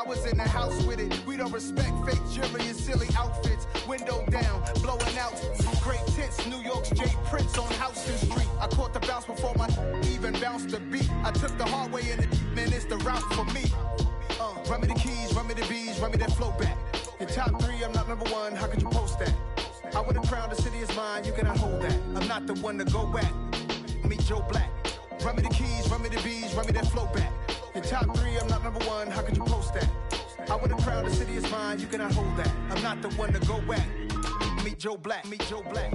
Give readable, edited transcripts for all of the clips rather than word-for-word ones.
I was in the house with it. We don't respect fake jewelry and silly outfits. Window down, blowing out. Great tits, New York's J. Prince on Houston Street. I caught the bounce before my even bounced the beat. I took the hard way in it, man, it's the route for me. Run me the keys, run me the bees, run me that flow back. In top 3, I'm not number 1, how could you post that? I would've crowned the city is mine, you cannot hold that. I'm not the one to go back. Meet Joe Black. Run me the keys, run me the bees, run me that flow back. In top 3, I'm not number 1, how could you post that? I would've crowned the city is mine, you cannot hold that. I'm not the one to go back. Meet Joe Black, meet Joe Black.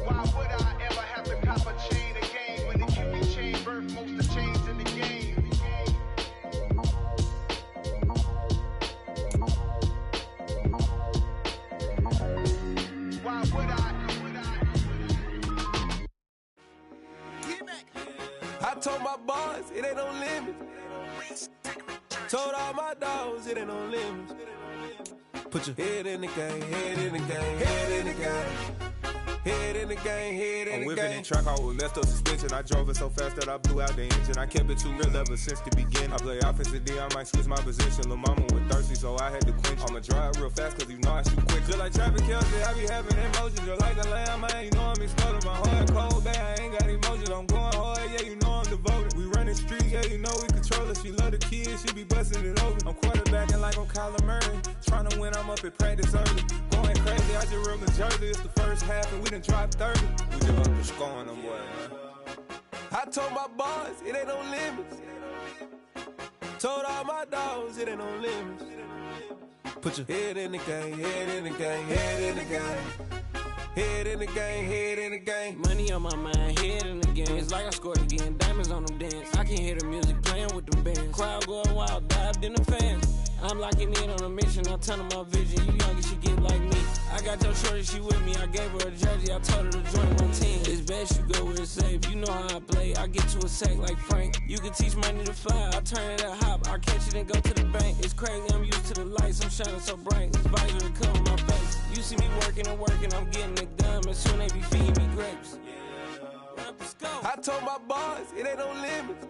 Why would I ever have to cop a chain again when the Cupid chain birthed most of chains in the game? Why would I? I told my boys it ain't no limits. Told all my dogs it ain't no limits. Put your head in the game, head in the game, head in the game. Head in the game, head in the game. I'm whipping in track, I was messed up suspension. I drove it so fast that I blew out the engine. I kept it too real ever since the beginning. I play offensive D, I might switch my position. Lil' mama was thirsty, so I had to quench. I'ma drive real fast, cause you know I shoot quick. Just like Travis Kelce, I be having emotions. Just like a lamb, man, you know I'm exploding. My heart cold, bad, I ain't got emotions. I'm going hard, yeah, you know I'm devoted. We running streets, yeah, you know we control it. She love the kids, she be busting it over. I'm quarterbacking like I'm Kyler Murray. Trying to win, I'm up at practice early. Going crazy, I just real the jersey. It's the first half, and we done dropped 30. We just up and scoring them, boy, man. I told my boys it ain't no limits. Told all my dogs it ain't no limits. Put your head in the game, head in the game, head in the game. Head in the game, head in the game. Money on my mind, head in the game. It's like I scored again, diamonds on them dance. I can hear the music playing with them bands. Crowd going wild, dived in the fans. I'm locking in on a mission, I'm telling my vision. You young, you should get like me. I got your shorty, she with me. I gave her a jersey, I told her to join my team. It's best you go where it's safe. You know how I play. I get to a sack like Frank. You can teach money to fly. I turn it a hop. I catch it and go to the bank. It's crazy, I'm used to the lights. I'm shining so bright. This visor will cover my face. You see me working and working. I'm getting it done. And soon they be feeding me grapes. I told my boys it ain't no limits.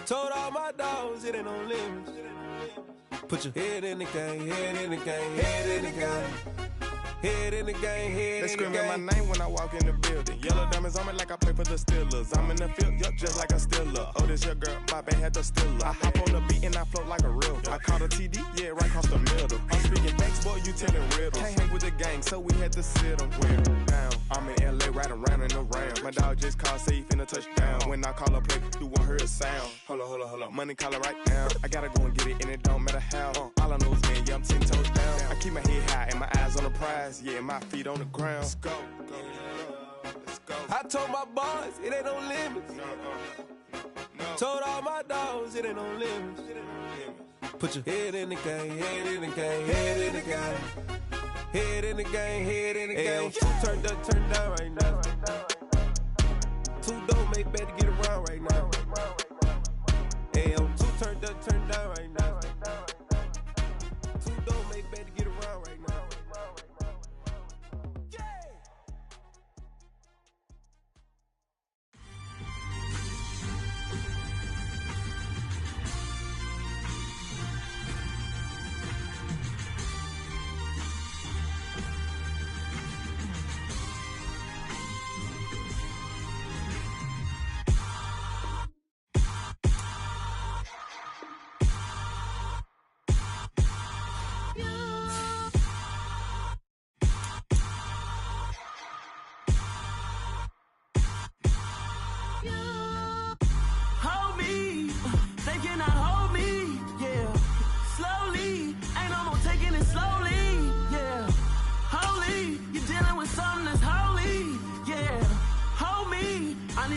Told all my dogs it ain't no limits. Put your head in the game, head in the game, head in the game. Head in the game, head in the game. They screaming my name when I walk in the building. Yellow diamonds on me like I play for the Steelers. I'm in the field, yup, just like a Steeler. Oh, this your girl, my band had the Steeler. I hop on the beat and I float like a river. I caught a TD, yeah, right across the middle. I'm speaking thanks, boy, you telling riddles. Can't hang with the gang, so we had to sit them down. I'm in LA, right around in the round. My dog just called, say he finna touchdown. When I call a play, you won't hear a sound. Hold up, money calling right now. I gotta go and get it, and it don't matter how. All I know is, man, yeah, I'm 10 toes down. I keep my head high and my eyes on the prize. Yeah, my feet on the ground. Let's go. Let's go. I told my boys it ain't no limits. Told all my dogs it ain't no limits. Put your head in the game, head in the game, head in the game. Head in the game, head in the game. Two turned up, turned down right now. Two dope make better get around right now. Hey, I'm two turned up, turned down right now. Two dope make better get around right now.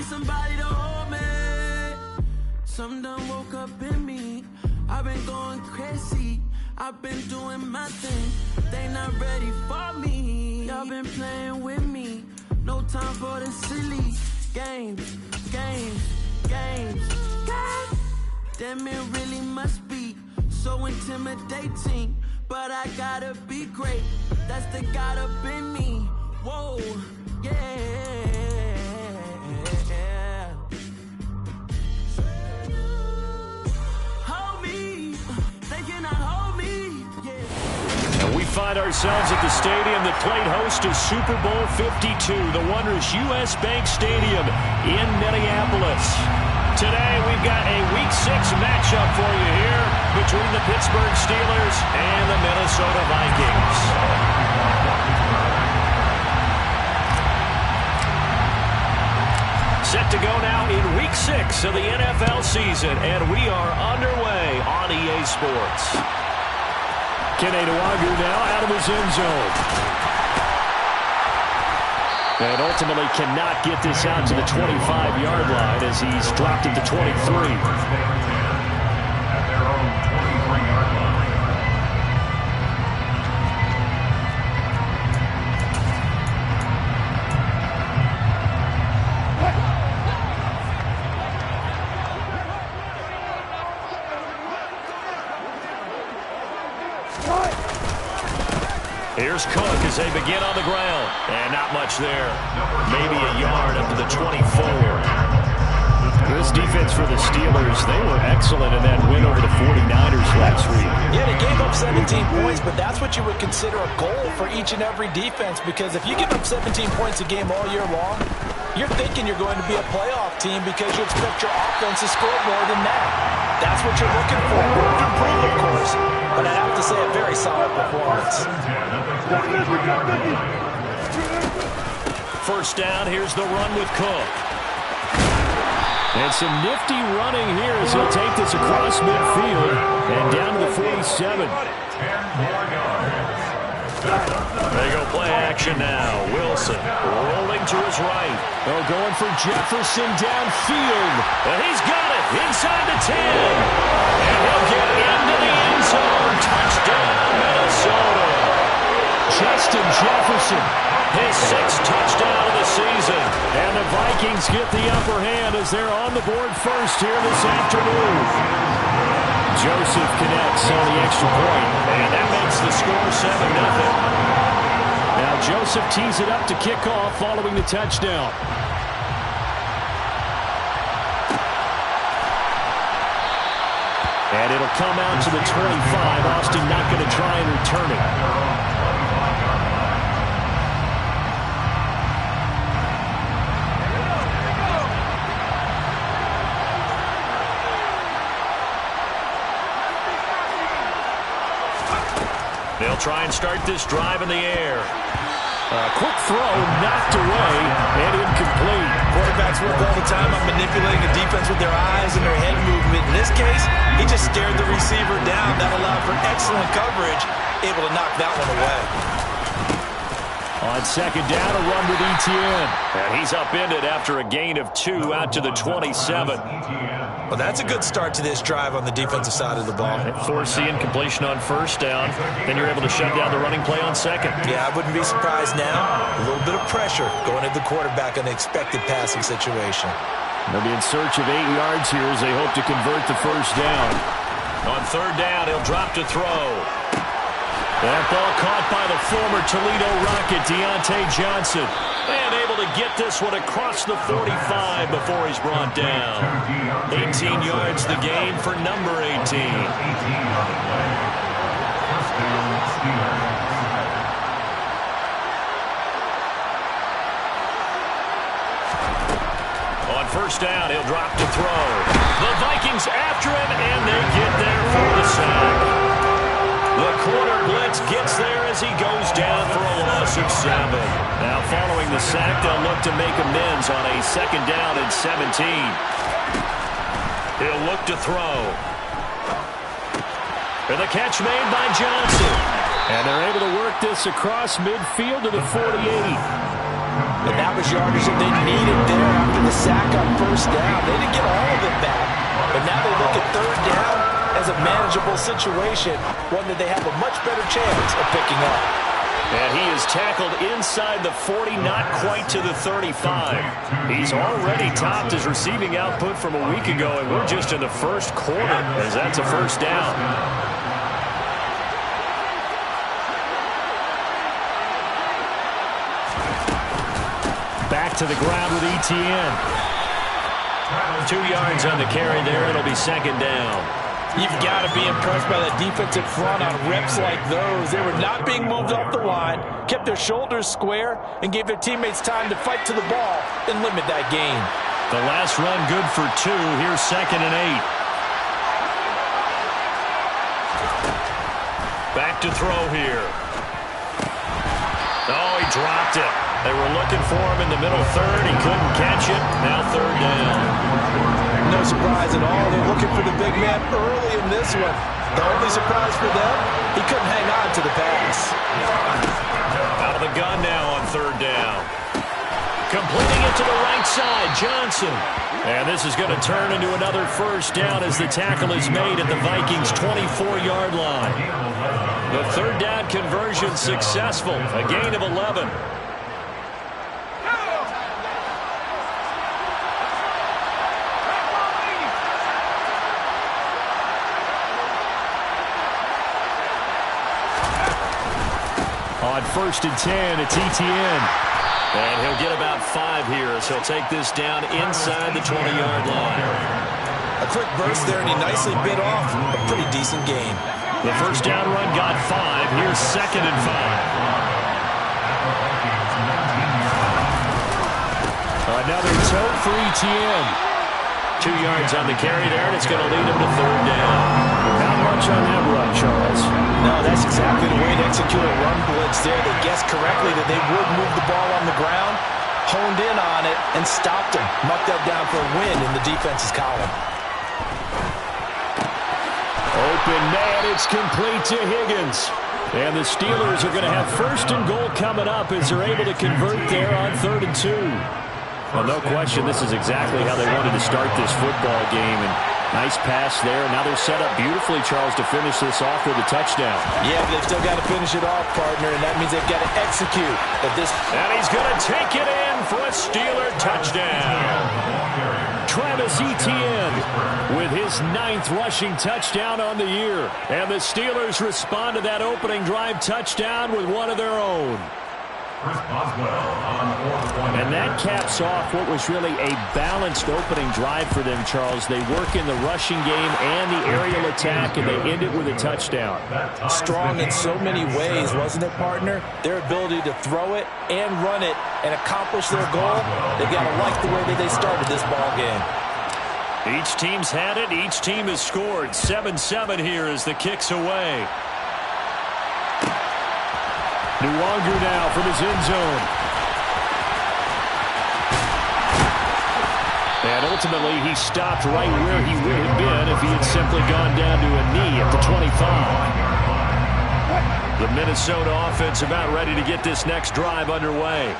Somebody to hold me. Something done woke up in me. I've been going crazy. I've been doing my thing. They not ready for me. Y'all been playing with me. No time for the silly games. Damn, it really must be so intimidating. But I gotta be great. That's the God up in me. Whoa, yeah. find ourselves at the stadium that played host to Super Bowl 52, the wondrous U.S. Bank Stadium in Minneapolis. Today, we've got a Week 6 matchup for you here between the Pittsburgh Steelers and the Minnesota Vikings. Set to go now in Week 6 of the NFL season, and we are underway on EA Sports. Keneduagu now out of his end zone. And ultimately cannot get this out to the 25-yard line as he's dropped at the 23. Here's Cook as they begin on the ground. And not much there. Maybe a yard up to the 24. This defense for the Steelers, they were excellent in that win over the 49ers last week. Yeah, they gave up 17 points, but that's what you would consider a goal for each and every defense, because if you give up 17 points a game all year long, you're thinking you're going to be a playoff team because you expect your offense to score more than that. That's what you're looking for. Room to improve, of course, but I'd have to say a very solid performance. First down, here's the run with Cook. And some nifty running here as he'll take this across midfield and down to the 47. They go play action now. Wilson rolling to his right. Oh, going for Jefferson downfield. And he's got it inside the 10. And he'll get into the end zone. Touchdown, Minnesota. Justin Jefferson, his 6th touchdown of the season. And the Vikings get the upper hand as they're on the board first here this afternoon. Joseph connects on the extra point, and that makes the score 7-0. Now Joseph tees it up to kick off following the touchdown. And it'll come out to the 25. Austin not going to try and return it. They'll try and start this drive in the air. Quick throw, knocked away, and incomplete. Quarterbacks work all the time on manipulating the defense with their eyes and their head movement. In this case, he just stared the receiver down. That allowed for excellent coverage, able to knock that one away. On second down, a run with Etienne. And he's upended after a gain of 2 out to the 27. Well, that's a good start to this drive on the defensive side of the ball. Force the incompletion on first down. Then you're able to shut down the running play on second. Yeah, I wouldn't be surprised now. A little bit of pressure going at the quarterback on the expected passing situation. They'll be in search of 8 yards here as they hope to convert the first down. On third down, he'll drop to throw. That ball caught by the former Toledo Rocket, Deontay Johnson. And able to get this one across the 45 before he's brought down. 18 yards the gain for number 18. On first down, he'll drop to throw. The Vikings after him, and they get there for the sack. The corner blitz gets there as he goes down for a loss of 7. Now following the sack, they'll look to make amends on a second down and 17. He'll look to throw. And the catch made by Johnson. And they're able to work this across midfield to the 48. And that was yardage that they needed there after the sack on first down. They didn't get all of it back, but now they look at third down as a manageable situation, one that they have a much better chance of picking up. And he is tackled inside the 40, not quite to the 35. He's already topped his receiving output from a week ago, and we're just in the first quarter as that's a first down. Back to the ground with Etienne. 2 yards on the carry there. It'll be second down. You've got to be impressed by the defensive front on reps like those. They were not being moved off the line, kept their shoulders square, and gave their teammates time to fight to the ball and limit that gain. The last run good for 2. Here's 2nd and 8. Back to throw here. Oh, he dropped it. They were looking for him in the middle third. He couldn't catch it. Now 3rd down. No surprise at all. They're looking for the big man early in this one. The only surprise for them, he couldn't hang on to the pass. Out of the gun now on 3rd down. Completing it to the right side, Johnson. And this is going to turn into another 1st down as the tackle is made at the Vikings' 24-yard line. The 3rd down conversion successful, a gain of 11. On 1st and 10, it's Etienne. And he'll get about 5 here as he'll take this down inside the 20-yard line. A quick burst there, and he nicely bit off a pretty decent gain. The 1st down run got 5. Here's 2nd and 5. Another tote for Etienne. 2 yards on the carry there, and it's going to lead him to 3rd down. Not much on that run, Charles. No, that's exactly the way to execute a run blitz there. They guessed correctly that they would move the ball on the ground, honed in on it, and stopped him. Mucked that down for a win in the defense's column. Open man, it's complete to Higgins. And the Steelers are going to have 1st and goal coming up as they're able to convert there on 3rd and 2. Well, no question, this is exactly how they wanted to start this football game. And nice pass there. Now they're set up beautifully, Charles, to finish this off with a touchdown. Yeah, but they've still got to finish it off, partner, and that means they've got to execute at this. And he's going to take it in for a Steeler touchdown. Travis Etienne with his 9th rushing touchdown on the year. And the Steelers respond to that opening drive touchdown with one of their own. And that caps off what was really a balanced opening drive for them, Charles. They work in the rushing game and the aerial attack, and they end it with a touchdown. Strong in so many ways, wasn't it, partner? Their ability to throw it and run it and accomplish their goal, they've got to like the way that they started this ball game. Each team's had it. Each team has scored. 7-7 here as the kick's away. Nwangu now from his end zone. And ultimately, he stopped right where he would have been if he had simply gone down to a knee at the 25. The Minnesota offense about ready to get this next drive underway.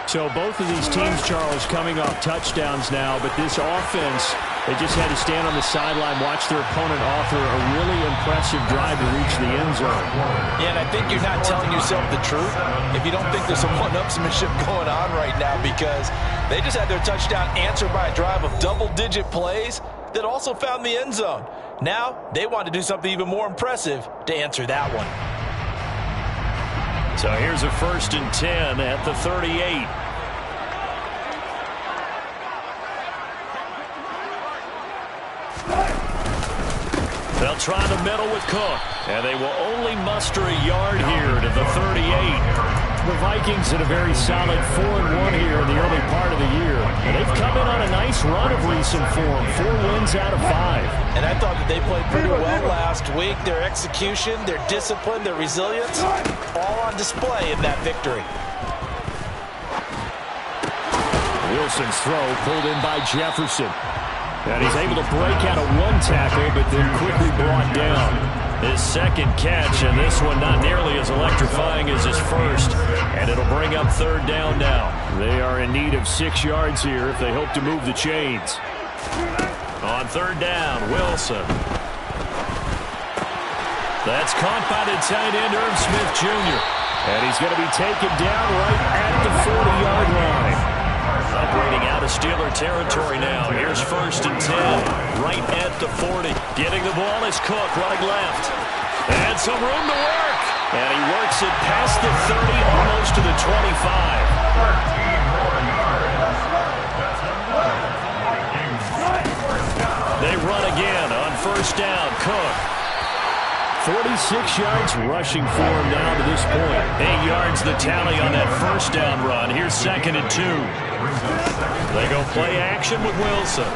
So both of these teams, Charles, coming off touchdowns now, but this offense, they just had to stand on the sideline, watch their opponent offer a really impressive drive to reach the end zone. Yeah, and I think you're not telling yourself the truth if you don't think there's some one-upsmanship going on right now, because they just had their touchdown answered by a drive of double-digit plays that also found the end zone. Now, they want to do something even more impressive to answer that one. So here's a 1st and 10 at the 38. They'll try the middle with Cook, and they will only muster a yard here to the 38. The Vikings had a very solid 4-1 here in the early part of the year. And they've come in on a nice run of recent form, 4 wins out of 5. And I thought that they played pretty well last week. Their execution, their discipline, their resilience, all on display in that victory. Wilson's throw pulled in by Jefferson. And he's able to break out of one tackle, but then quickly brought down. His 2nd catch, and this one not nearly as electrifying as his first. And it'll bring up 3rd down now. They are in need of 6 yards here if they hope to move the chains. On 3rd down, Wilson. That's caught by the tight end, Irv Smith Jr. And he's going to be taken down right at the 40-yard line. Operating out of Steeler territory now. Here's 1st and 10, right at the 40. Getting the ball is Cook, running left. And some room to work. And he works it past the 30, almost to the 25. They run again on first down. Cook. 46 yards rushing for him now to this point. 8 yards the tally on that first down run. Here's 2nd and 2. They go play action with Wilson.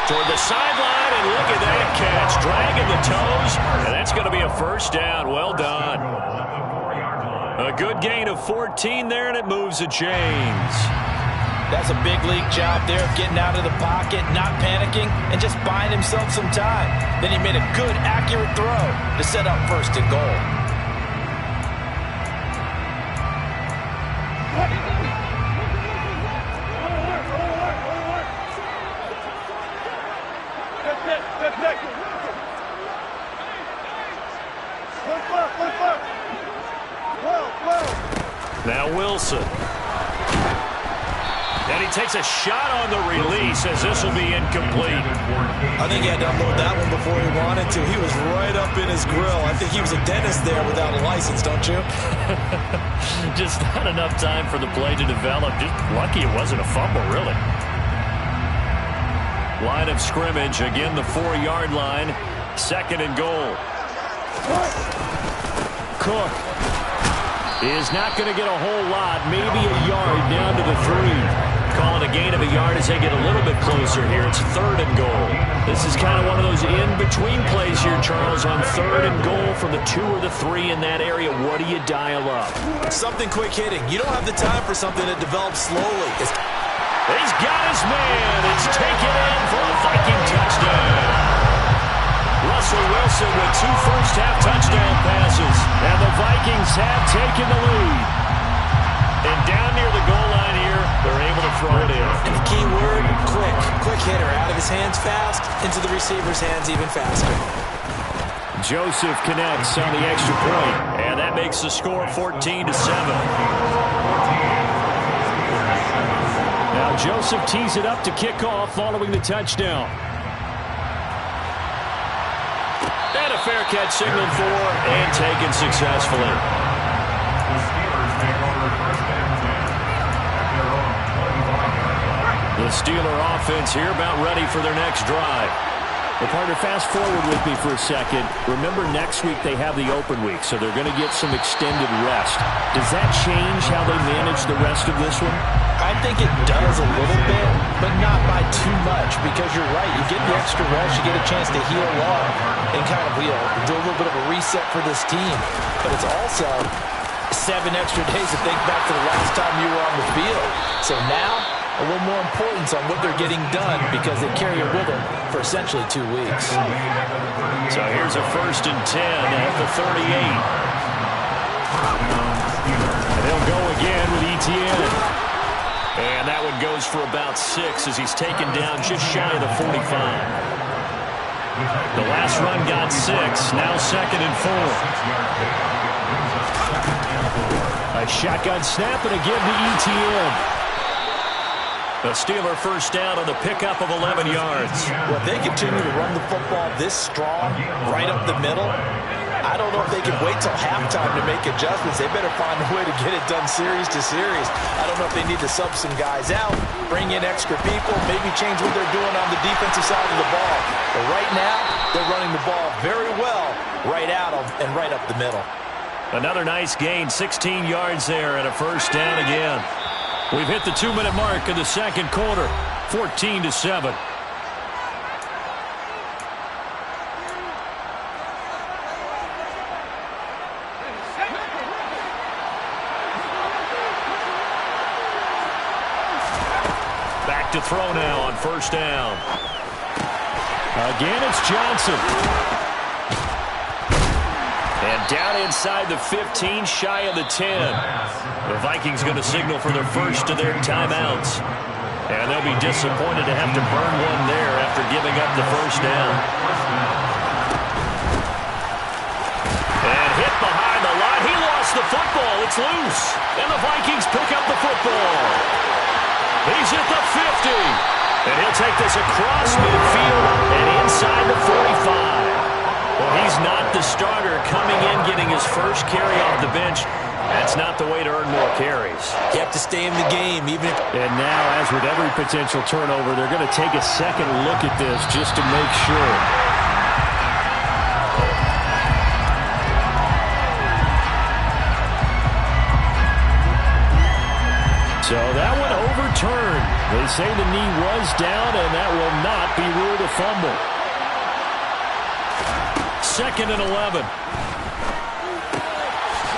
Toward the sideline, and look at that catch. Dragging the toes, and that's going to be a first down. Well done. A good gain of 14 there, and it moves the chains. That's a big league job there of getting out of the pocket, not panicking, and just buying himself some time. Then he made a good, accurate throw to set up 1st and goal. Now Wilson. And he takes a shot on the release as this will be incomplete. I think he had to unload that one before he wanted to. He was right up in his grill. I think he was a dentist there without a license, don't you? Just not enough time for the play to develop. Just lucky it wasn't a fumble, really. Line of scrimmage, again the 4-yard line. 2nd and goal. Cook is not going to get a whole lot, maybe a yard down to the 3. Calling a gain of a yard as they get a little bit closer here. It's 3rd and goal. This is kind of one of those in-between plays here, Charles, on 3rd and goal from the 2 or the 3 in that area. What do you dial up? Something quick hitting. You don't have the time for something that develops slowly. He's got his man. It's taken in for a Viking touchdown. Russell Wilson with 2 first-half touchdown passes. And the Vikings have taken the lead. And down near the goal line here, they're able to throw it in. And the key word, quick. Quick hitter. Out of his hands fast, into the receiver's hands even faster. Joseph connects on the extra point. And that makes the score 14-7. Now Joseph tees it up to kick off following the touchdown. And a fair catch signaled for and taken successfully. The Steeler offense here about ready for their next drive. Well, partner, fast forward with me for a second. Remember, next week they have the open week, so they're going to get some extended rest. Does that change how they manage the rest of this one? I think it does a little bit, but not by too much, because you're right. You get the extra rest, you get a chance to heal up and kind of do a little bit of a reset for this team. But it's also 7 extra days to think back to the last time you were on the field. So now, a little more importance on what they're getting done because they carry it with them for essentially 2 weeks. So here's a 1st and 10 at the 38. And they'll go again with Etienne. And that one goes for about 6 as he's taken down just shy of the 45. The last run got 6. Now 2nd and 4. A shotgun snap and a give to Etienne. The Steeler first down on the pickup of 11 yards. Well, if they continue to run the football this strong, right up the middle, I don't know if they can wait till halftime to make adjustments. They better find a way to get it done series to series. I don't know if they need to sub some guys out, bring in extra people, maybe change what they're doing on the defensive side of the ball. But right now, they're running the ball very well right out of and right up the middle. Another nice gain, 16 yards there and a first down again. We've hit the 2-minute mark of the second quarter, 14-7. Back to throw now on first down. Again, it's Johnson. And down inside the 15, shy of the 10. The Vikings going to signal for their first of their timeouts. And they'll be disappointed to have to burn one there after giving up the first down. And hit behind the line. He lost the football. It's loose. And the Vikings pick up the football. He's at the 50. And he'll take this across midfield and inside the 45. Well, he's not the starter coming in, getting his first carry off the bench. That's not the way to earn more carries. You have to stay in the game, even if... And now, as with every potential turnover, they're going to take a second look at this just to make sure. So that one overturned. They say the knee was down, and that will not be ruled a fumble. 2nd and 11.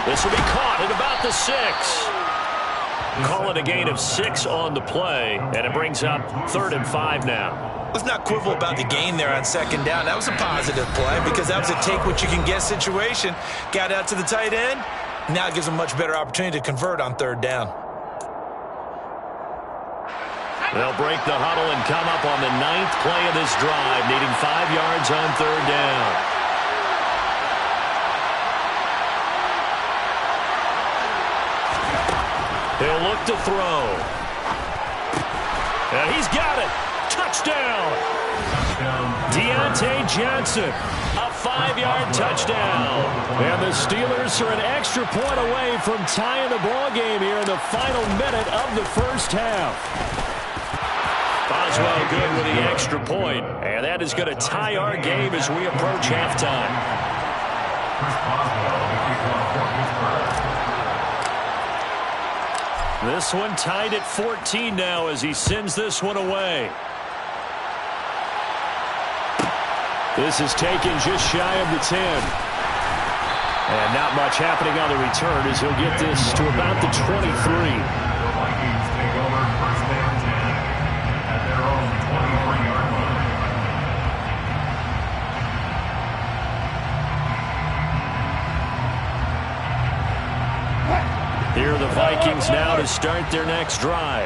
This will be caught at about the 6. Call it a gain of 6 on the play, and it brings up 3rd and 5 now. Let's not quibble about the gain there on 2nd down. That was a positive play because that was a take-what-you-can-get situation. Got out to the tight end. Now it gives them a much better opportunity to convert on 3rd down. They'll break the huddle and come up on the 9th play of this drive, needing 5 yards on 3rd down. He'll look to throw. And he's got it. Touchdown. Deontay Johnson, a 5-yard touchdown. And the Steelers are an extra point away from tying the ball game here in the final minute of the first half. Boswell good with the extra point, and that is going to tie our game as we approach halftime. This one tied at 14 now as he sends this one away. This is taken just shy of the 10. And not much happening on the return as he'll get this to about the 23. Here are the Vikings now to start their next drive.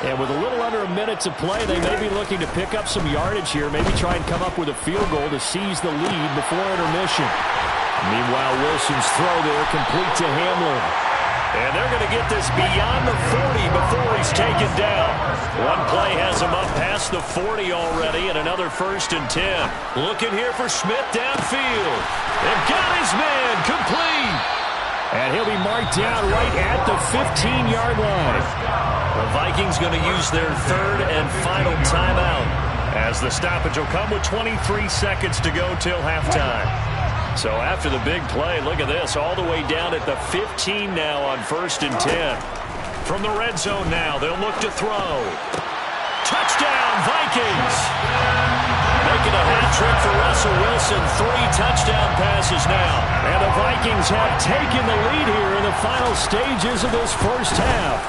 And with a little under a minute to play, they may be looking to pick up some yardage here, maybe try and come up with a field goal to seize the lead before intermission. Meanwhile, Wilson's throw there complete to Hamlin. And they're going to get this beyond the 40 before he's taken down. One play has him up past the 40 already, and another 1st and 10. Looking here for Smith downfield. They've got his man complete. And he'll be marked down right at the 15-yard line. The Vikings going to use their 3rd and final timeout as the stoppage will come with 23 seconds to go till halftime. So after the big play, look at this, all the way down at the 15 now on 1st and 10. From the red zone now, they'll look to throw. Touchdown, Vikings! Making a hat trick for Russell Wilson. 3 touchdown passes now. And the Vikings have taken the lead here in the final stages of this first half.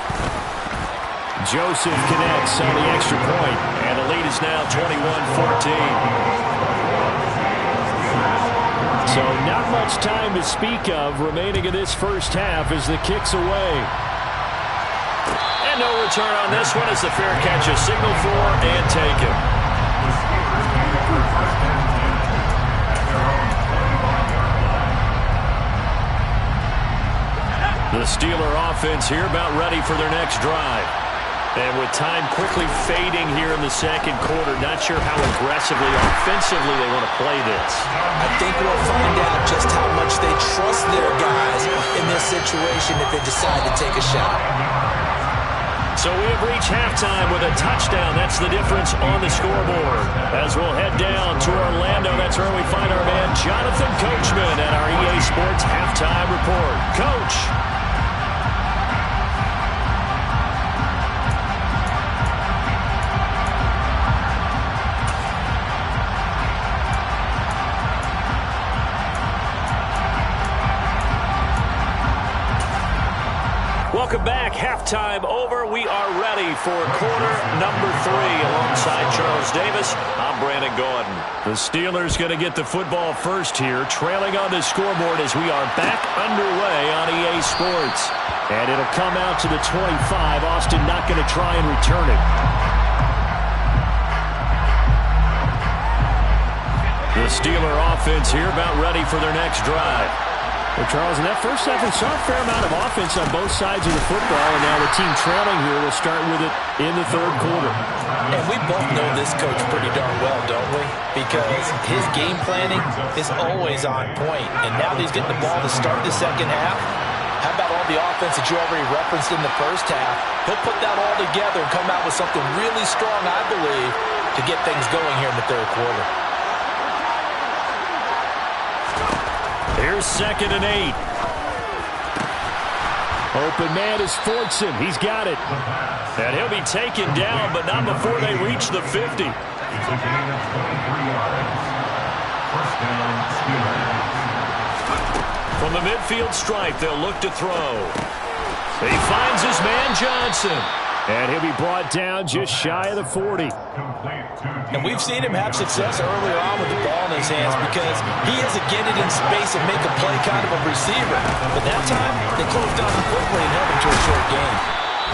Joseph connects on the extra point, and the lead is now 21-14. So not much time to speak of remaining in this first half as the kick's away. And no return on this one as the fair catch is signaled for and taken. The Steeler offense here about ready for their next drive. And with time quickly fading here in the second quarter, not sure how aggressively, offensively they want to play this. I think we'll find out just how much they trust their guys in this situation if they decide to take a shot. So we have reached halftime with a touchdown. That's the difference on the scoreboard. As we'll head down to Orlando, that's where we find our man Jonathan Coachman at our EA Sports Halftime Report. Coach. Welcome back. Halftime over. We are ready for quarter number 3 alongside Charles Davis. I'm Brandon Gordon. The Steelers going to get the football first here, trailing on the scoreboard as we are back underway on EA Sports. And it'll come out to the 25. Austin not going to try and return it. The Steeler offense here about ready for their next drive. Well, Charles, in that first half, we saw a fair amount of offense on both sides of the football, and now the team trailing here will start with it in the third quarter. And we both know this coach pretty darn well, don't we? Because his game planning is always on point, and now that he's getting the ball to start the second half, how about all the offense that you already referenced in the first half? He'll put that all together and come out with something really strong, I believe, to get things going here in the third quarter. Here's 2nd and 8. Open man is Fortson. He's got it. And he'll be taken down, but not before they reach the 50. From the midfield stripe, they'll look to throw. He finds his man Johnson. And he'll be brought down just shy of the 40. And we've seen him have success earlier on with the ball in his hands because he has to get it in space and make a play kind of a receiver. But that time, they closed down quickly and held him to a short gain.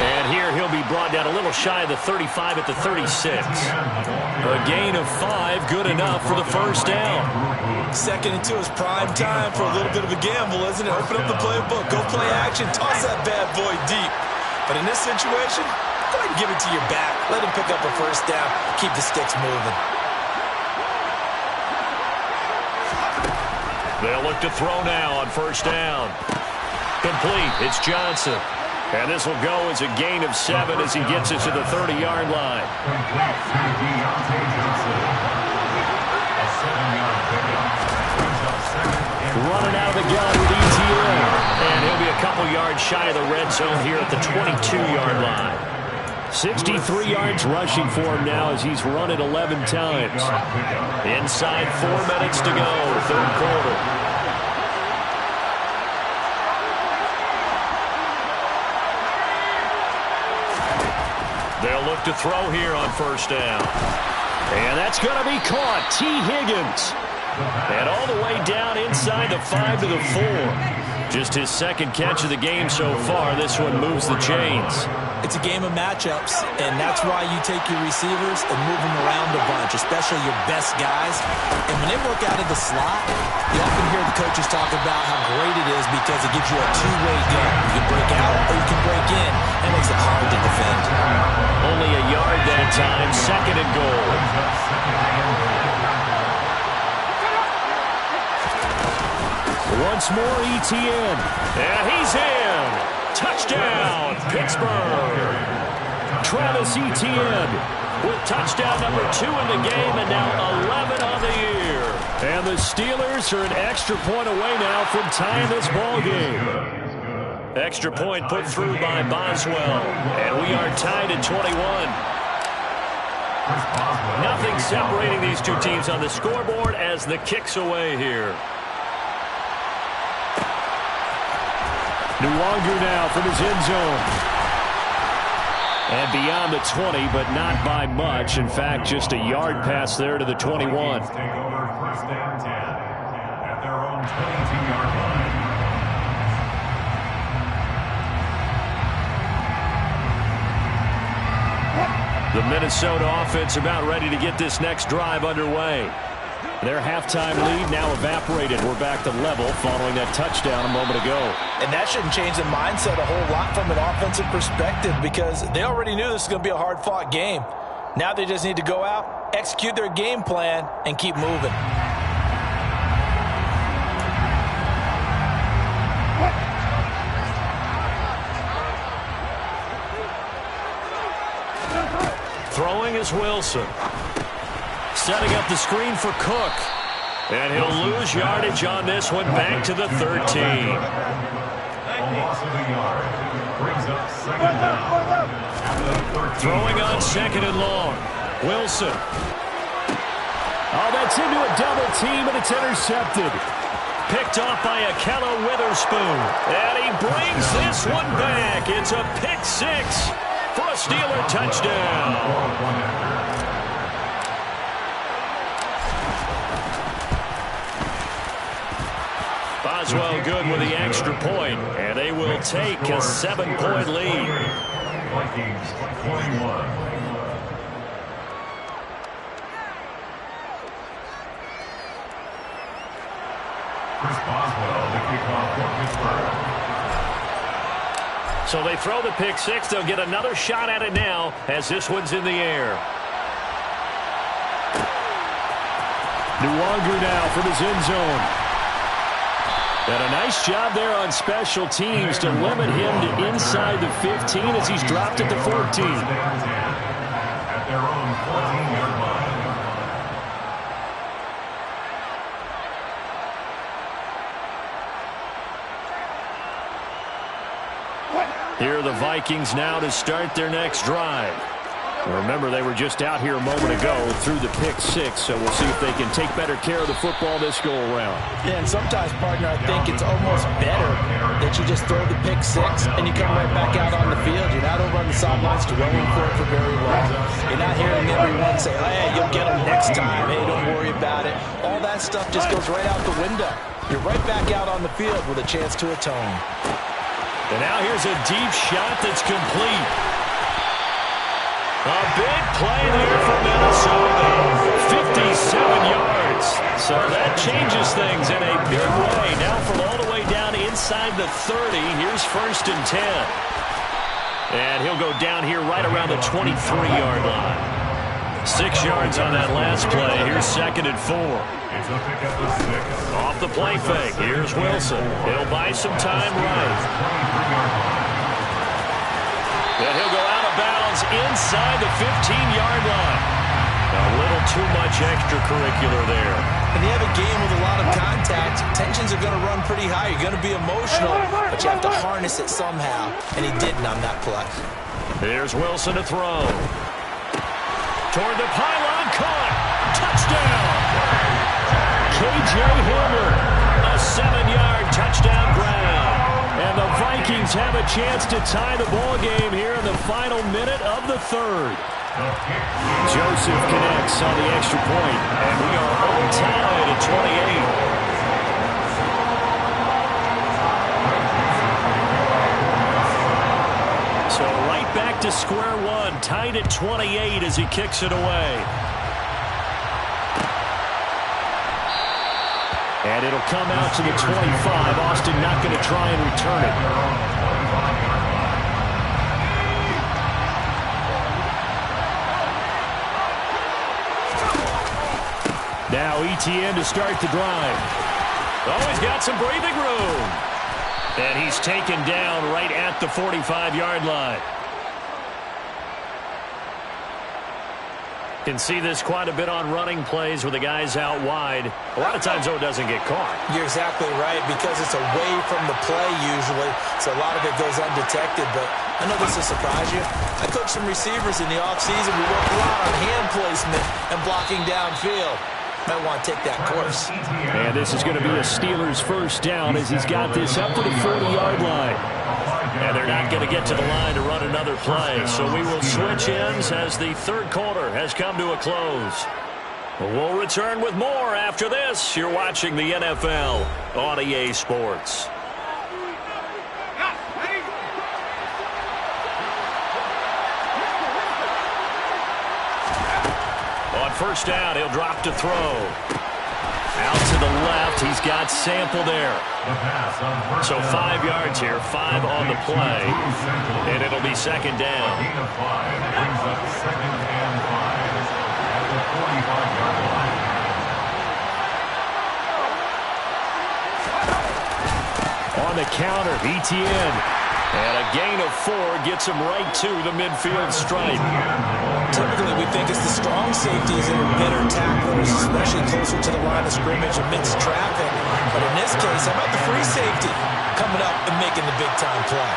And here he'll be brought down a little shy of the 35 at the 36. A gain of 5, good enough for the first down. 2nd and 2 is prime time for a little bit of a gamble, isn't it? Open up the playbook, go play action, toss that bad boy deep. But in this situation, go ahead and give it to your back. Let him pick up a first down. Keep the sticks moving. They'll look to throw now on first down. Complete. It's Johnson. And this will go as a gain of 7 as he gets it to the 30-yard line. Running out of the gun with ETN. And he'll be a couple yards shy of the red zone here at the 22-yard line. 63 yards rushing for him now as he's run it 11 times. Inside 4 minutes to go, third quarter. They'll look to throw here on first down. And that's going to be caught. T. Higgins. And all the way down inside the 5 to the 4. Just his second catch of the game so far. This one moves the chains. It's a game of matchups, and that's why you take your receivers and move them around a bunch, especially your best guys. And when they work out of the slot, you often hear the coaches talk about how great it is because it gives you a two-way gun. You can break out or you can break in. That makes it hard to defend. Only a yard that time, 2nd and goal. Once more, ETN. And he's in. Touchdown, Pittsburgh. Travis Etienne with touchdown number 2 in the game and now 11 on the year. And the Steelers are an extra point away now from tying this ball game. Extra point put through by Boswell. And we are tied at 21. Nothing separating these two teams on the scoreboard as the kick's away here. Nwonger now from his end zone. And beyond the 20, but not by much. In fact, just a yard pass there to the 21. Take over 1st and 10 at their own 22-yard line. The Minnesota offense about ready to get this next drive underway. Their halftime lead now evaporated. We're back to level following that touchdown a moment ago. And that shouldn't change the mindset a whole lot from an offensive perspective because they already knew this was going to be a hard-fought game. Now they just need to go out, execute their game plan, and keep moving. Throwing is Wilson. Setting up the screen for Cook. And he'll lose yardage on this one back to the 13. Loss of a yard brings up 2nd down. Throwing on 2nd and long. Wilson. Oh, that's into a double team, and it's intercepted. Picked off by Akella Witherspoon. And he brings this one back. It's a pick 6 for a Steeler touchdown. Boswell good with the extra point, and they will take a 7-point lead. Vikings 21. Chris Boswell, the kickoff So they throw the pick six. They'll get another shot at it now as this one's in the air. Nuwanger now from his end zone. And a nice job there on special teams to limit him to inside the 15 as he's dropped it to 14. At their own 14-yard line. Here are the Vikings now to start their next drive. Remember, they were just out here a moment ago through the pick six, so we'll see if they can take better care of the football this go-around. Yeah, and sometimes, partner, I think it's almost better that you just throw the pick six and you come right back out on the field. You're not over on the sidelines dwelling for it for very long. You're not hearing everyone say, hey, you'll get them next time. Hey, don't worry about it. All that stuff just goes right out the window. You're right back out on the field with a chance to atone. And now here's a deep shot that's complete. A big play there for Minnesota. 57 yards. So that changes things in a big way. Now from all the way down inside the 30, here's 1st and 10. And he'll go down here right around the 23-yard line. 6 yards on that last play. Here's 2nd and 4. It's a pick up the 6. Off the play fake. Here's Wilson. He'll buy some time right. And he'll go out of bounds inside the 15-yard line. A little too much extracurricular there. When you have a game with a lot of contact, tensions are going to run pretty high. You're going to be emotional, but you have to harness it somehow. And he didn't on that play. Here's Wilson to throw. Toward the pylon, caught. Touchdown. K.J. Hamler, a 7-yard touchdown grab. And the Vikings have a chance to tie the ball game here in the final minute of the 3rd. Joseph connects on the extra point, and we are on tied at 28. So right back to square one, tied at 28 as he kicks it away. And it'll come out to the 25. Austin not going to try and return it. Now ETN to start the drive. Oh, he's got some breathing room. And he's taken down right at the 45-yard line. Can see this quite a bit on running plays with the guys out wide. A lot of times, though, it doesn't get caught. You're exactly right, because it's away from the play usually, so a lot of it goes undetected. But I know this will surprise you. I coached some receivers in the offseason. We worked a lot on hand placement and blocking downfield. Might want to take that course. And this is going to be a Steelers first down as he's got this up to the 40-yard line. And they're not going to get to the line to run another play. So we will switch ends as the 3rd quarter has come to a close. We'll return with more after this. You're watching the NFL on EA Sports. On first down, he'll drop to throw. Out to the left, he's got Sample there. So 5 yards here, 5 on the play, and it'll be 2nd down. Gain of 5 brings up 2nd and 5 at the 45-yard line. On the counter, ETN. And a gain of 4 gets him right to the midfield stripe. Typically, we think it's the strong safeties that are better tacklers, especially closer to the line of scrimmage amidst traffic. But in this case, how about the free safety coming up and making the big-time play?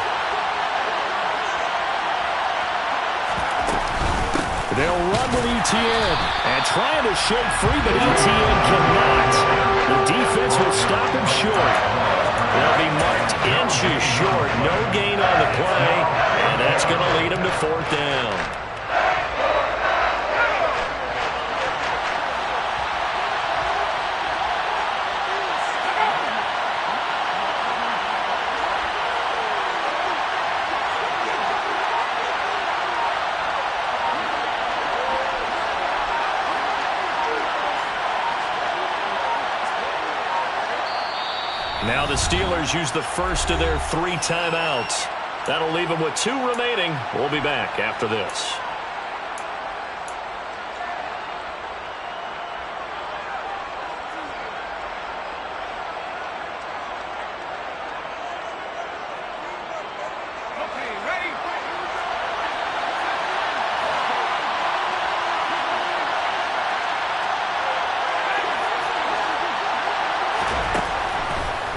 They'll run with ETN and trying to shake free, but ETN cannot. The defense will stop him short. They'll be marked inches short. No gain on the play, and that's going to lead him to 4th down. Now the Steelers use the first of their 3 timeouts. That'll leave him with 2 remaining. We'll be back after this.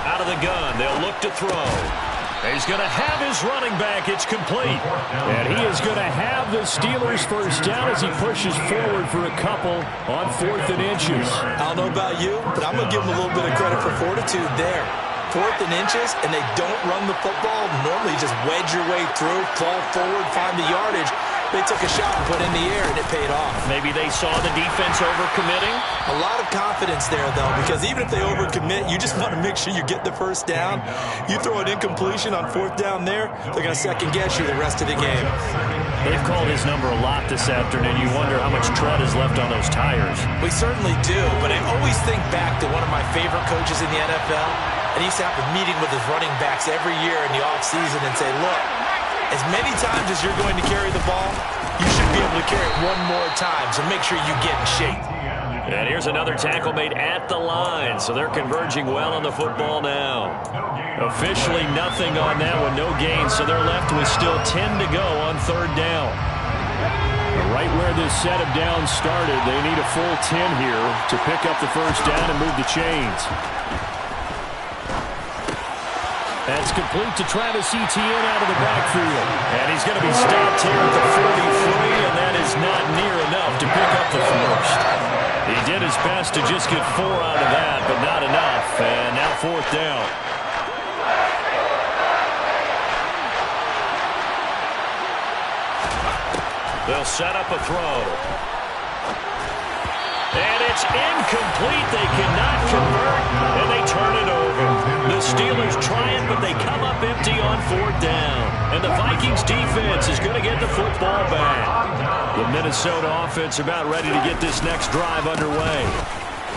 Out of the gun, they'll look to throw. He's going to have his running back. It's complete. And he is going to have the Steelers first down as he pushes forward for a couple on 4th and inches. I don't know about you, but I'm going to give him a little bit of credit for fortitude there. 4th and inches, and they don't run the football. Normally, you just wedge your way through, fall forward, find the yardage. They took a shot and put it in the air, and it paid off. Maybe they saw the defense overcommitting. A lot of confidence there, though, because even if they overcommit, you just want to make sure you get the first down. You throw an incompletion on 4th down there, they're going to second-guess you the rest of the game. They've called his number a lot this afternoon. You wonder how much tread is left on those tires. We certainly do, but I always think back to one of my favorite coaches in the NFL, and he used to have a meeting with his running backs every year in the offseason and say, look, as many times as you're going to carry the ball, you should be able to carry it one more time, so make sure you get in shape. And here's another tackle made at the line, so they're converging well on the football now. Officially nothing on that one, no gain, so they're left with still 10 to go on 3rd down. Right where this set of downs started, they need a full 10 here to pick up the first down and move the chains. That's complete to Travis Etienne out of the backfield. And he's going to be stopped here at the 43, and that is not near enough to pick up the first. He did his best to just get 4 out of that, but not enough. And now 4th down. They'll set up a throw. And it's incomplete. They cannot convert, and they turn it over. The Steelers try it, but they come up empty on 4th down. And the Vikings defense is going to get the football back. The Minnesota offense about ready to get this next drive underway.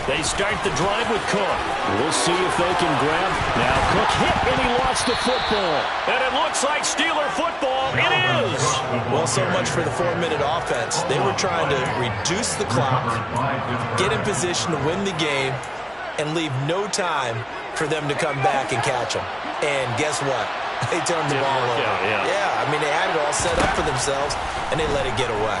They start the drive with Cook. We'll see if they can grab. Now Cook hit, and he lost the football. And it looks like Steeler football. It is. Well, so much for the 4-minute offense. They were trying to reduce the clock, get in position to win the game, and leave no time for them to come back and catch them. And guess what? They turned the ball over. Yeah, I mean, they had it all set up for themselves, and they let it get away.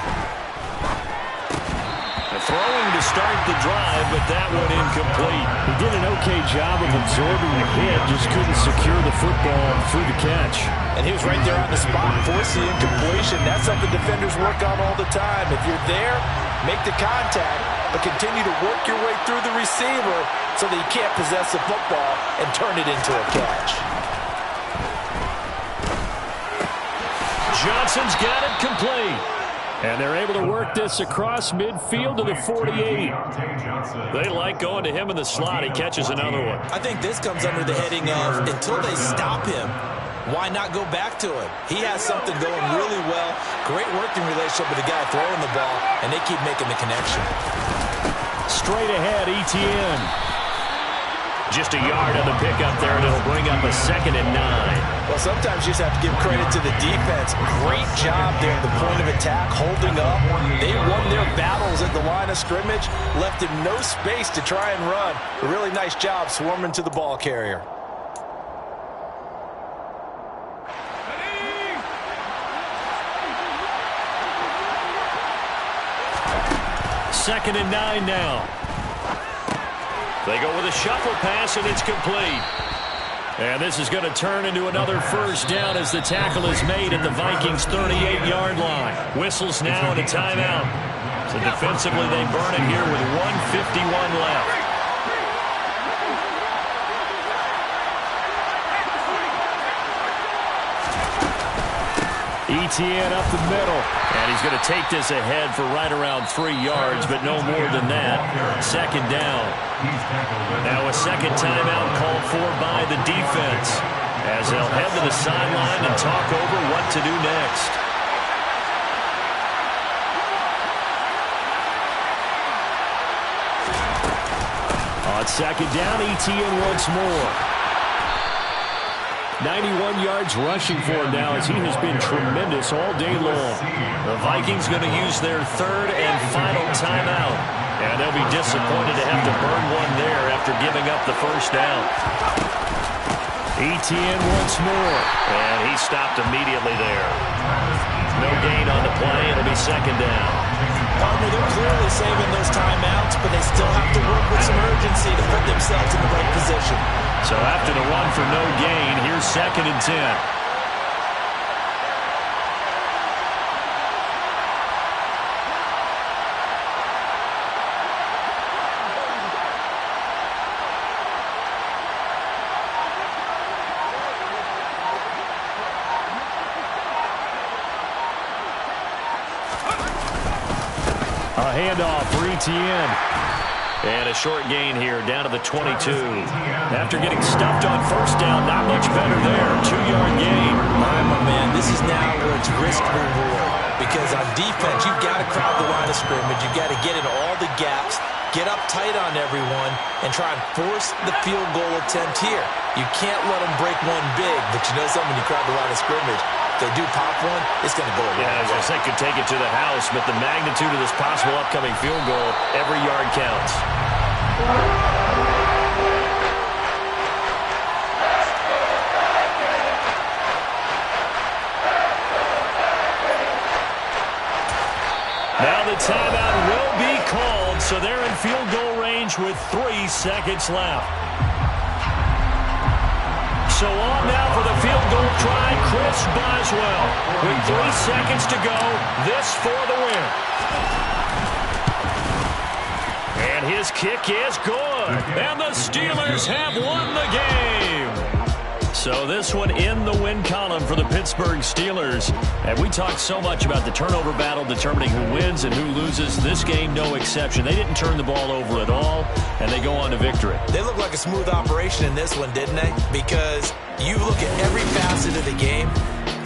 Throwing to start the drive, but that one incomplete. He did an okay job of absorbing the hit, just couldn't secure the football through the catch. And he was right there on the spot, forcing the incompletion. That's something defenders work on all the time. If you're there, make the contact, but continue to work your way through the receiver so that you can't possess the football and turn it into a catch. Johnson's got it complete. And they're able to work this across midfield to the 48. They like going to him in the slot. He catches another one. I think this comes under the heading of, until they stop him, why not go back to him? He has something going really well. Great working relationship with the guy throwing the ball, and they keep making the connection. Straight ahead, Etienne. Just a yard on the pickup there, and it'll bring up a 2nd and 9. Well, sometimes you just have to give credit to the defense. Great job there at the point of attack, holding up. They won their battles at the line of scrimmage, left him no space to try and run. A really nice job swarming to the ball carrier. Second and 9 now. They go with a shuffle pass, and it's complete. And this is going to turn into another first down as the tackle is made at the Vikings' 38-yard line. Whistles now and a timeout. So defensively, they burn it here with 1:51 left. Etienne up the middle. And he's going to take this ahead for right around 3 yards, but no more than that. 2nd down. Now a second timeout called for by the defense, as they'll head to the sideline and talk over what to do next. On 2nd down, Etienne once more. 91 yards rushing for him now as he has been tremendous all day long. The Vikings going to use their third and final timeout. And they'll be disappointed to have to burn one there after giving up the first down. ETN once more. And he stopped immediately there. No gain on the play. It'll be second down. Partner, they're clearly saving those timeouts, but they still have to work with some urgency to put themselves in the right position. So after the run for no gain, here's second and 10. A handoff for ETN. And a short gain here, down to the 22. After getting stuffed on first down, not much better there. 2-yard gain. My man, this is now where it's risk-reward. Because on defense, you've got to crowd the line of scrimmage. You've got to get in all the gaps, get up tight on everyone, and try and force the field goal attempt here. You can't let them break one big, but you know something, when you crowd the line of scrimmage, if they do pop one, it's going to go away. Yeah, as I said, could take it to the house, but the magnitude of this possible upcoming field goal, every yard counts. Now the timeout will be called, so they're in field goal range with 3 seconds left. So on now for the field goal try, Chris Boswell. With 3 seconds to go, this for the win. And his kick is good. And the Steelers have won the game. So this one in the win column for the Pittsburgh Steelers. And we talked so much about the turnover battle determining who wins and who loses. This game, no exception. They didn't turn the ball over at all, and they go on to victory. They look like a smooth operation in this one, didn't they? Because you look at every facet of the game,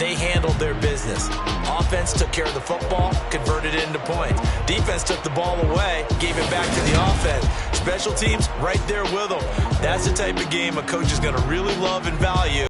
they handled their business. Offense took care of the football, converted it into points. Defense took the ball away, gave it back to the offense. Special teams, right there with them. That's the type of game a coach is going to really love and value.